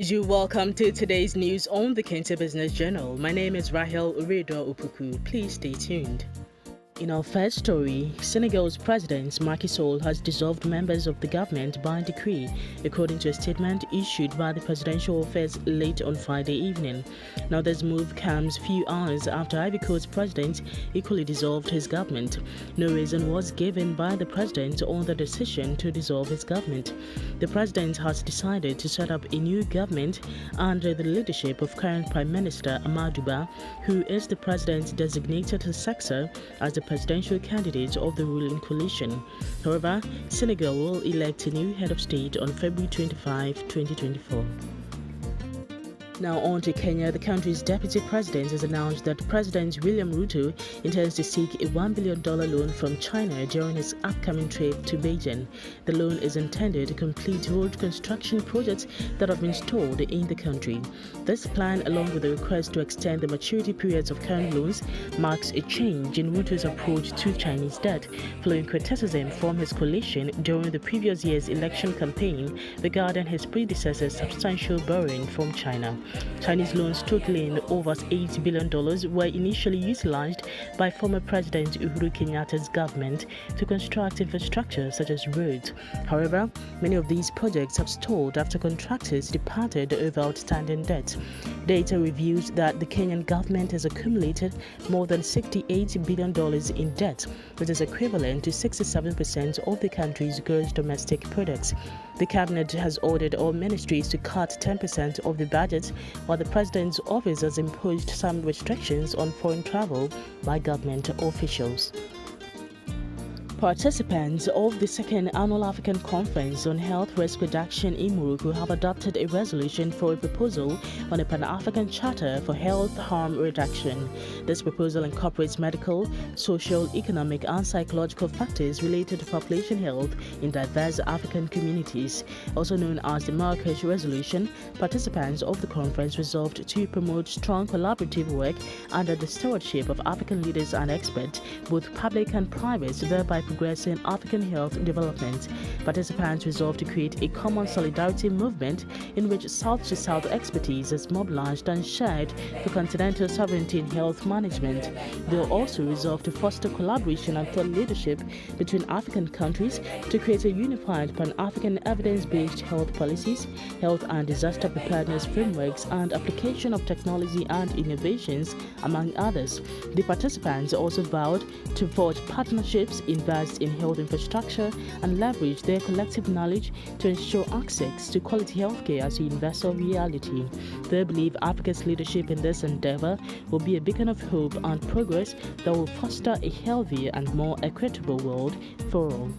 You're welcome to today's news on the KBJ Business Journal. My name is Rahel Uredo Upuku. Please stay tuned. In our first story, Senegal's President Macky Sall has dissolved members of the government by decree, according to a statement issued by the presidential office late on Friday evening. Now, this move comes few hours after Ivory Coast president equally dissolved his government. No reason was given by the president on the decision to dissolve his government. The president has decided to set up a new government under the leadership of current Prime Minister Amadou Ba, who is the president's designated successor as the presidential candidate of the ruling coalition. However, Senegal will elect a new head of state on February 25, 2024. Now on to Kenya. The country's deputy president has announced that President William Ruto intends to seek a $1 billion loan from China during his upcoming trip to Beijing. The loan is intended to complete road construction projects that have been stalled in the country. This plan, along with the request to extend the maturity periods of current loans, marks a change in Ruto's approach to Chinese debt, following criticism from his coalition during the previous year's election campaign regarding his predecessor's substantial borrowing from China. Chinese loans totaling over $8 billion were initially utilized by former President Uhuru Kenyatta's government to construct infrastructure such as roads. However, many of these projects have stalled after contractors departed over outstanding debt. Data reveals that the Kenyan government has accumulated more than $68 billion in debt, which is equivalent to 67% of the country's gross domestic product. The cabinet has ordered all ministries to cut 10% of the budget, while the president's office has imposed some restrictions on foreign travel by government officials. Participants of the second annual African Conference on Health Risk Reduction in Morocco have adopted a resolution for a proposal on a Pan-African Charter for Health Harm Reduction. This proposal incorporates medical, social, economic, and psychological factors related to population health in diverse African communities. Also known as the Marrakesh Resolution, participants of the conference resolved to promote strong collaborative work under the stewardship of African leaders and experts, both public and private, thereby progressing African health development. Participants resolved to create a common solidarity movement in which South-to-South expertise is mobilized and shared for continental sovereignty in health management. They also resolved to foster collaboration and thought leadership between African countries to create a unified Pan-African evidence-based health policies, health and disaster preparedness frameworks, and application of technology and innovations, among others. The participants also vowed to forge partnerships, invest in health infrastructure, and leverage their collective knowledge to ensure access to quality healthcare as a universal reality. They believe Africa's leadership in this endeavor will be a beacon of hope and progress that will foster a healthier and more equitable world for all.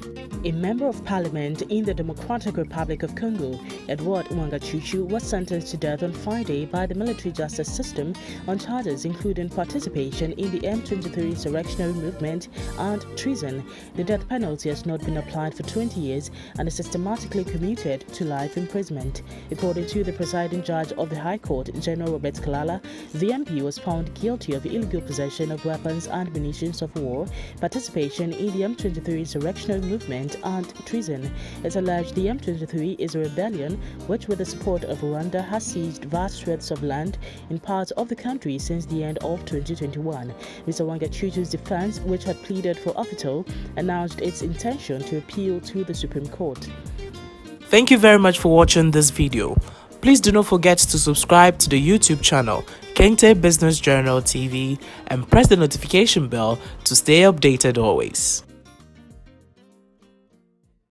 A member of parliament in the Democratic Republic of Congo, Edward Wangachuchu, was sentenced to death on Friday by the military justice system on charges including participation in the M23 insurrectionary movement and treason. The death penalty has not been applied for 20 years and is systematically commuted to life imprisonment. According to the presiding judge of the High Court, General Robert Kalala, the MP was found guilty of illegal possession of weapons and munitions of war, participation in the M23 insurrectionary movement, and treason. It's alleged the M23 is a rebellion which, with the support of Rwanda, has seized vast swathes of land in parts of the country since the end of 2021. Mr. Wangachuchu's defense, which had pleaded for acquittal, announced its intention to appeal to the Supreme Court. Thank you very much for watching this video. Please do not forget to subscribe to the YouTube channel KBJ Business Journal TV and press the notification bell to stay updated always.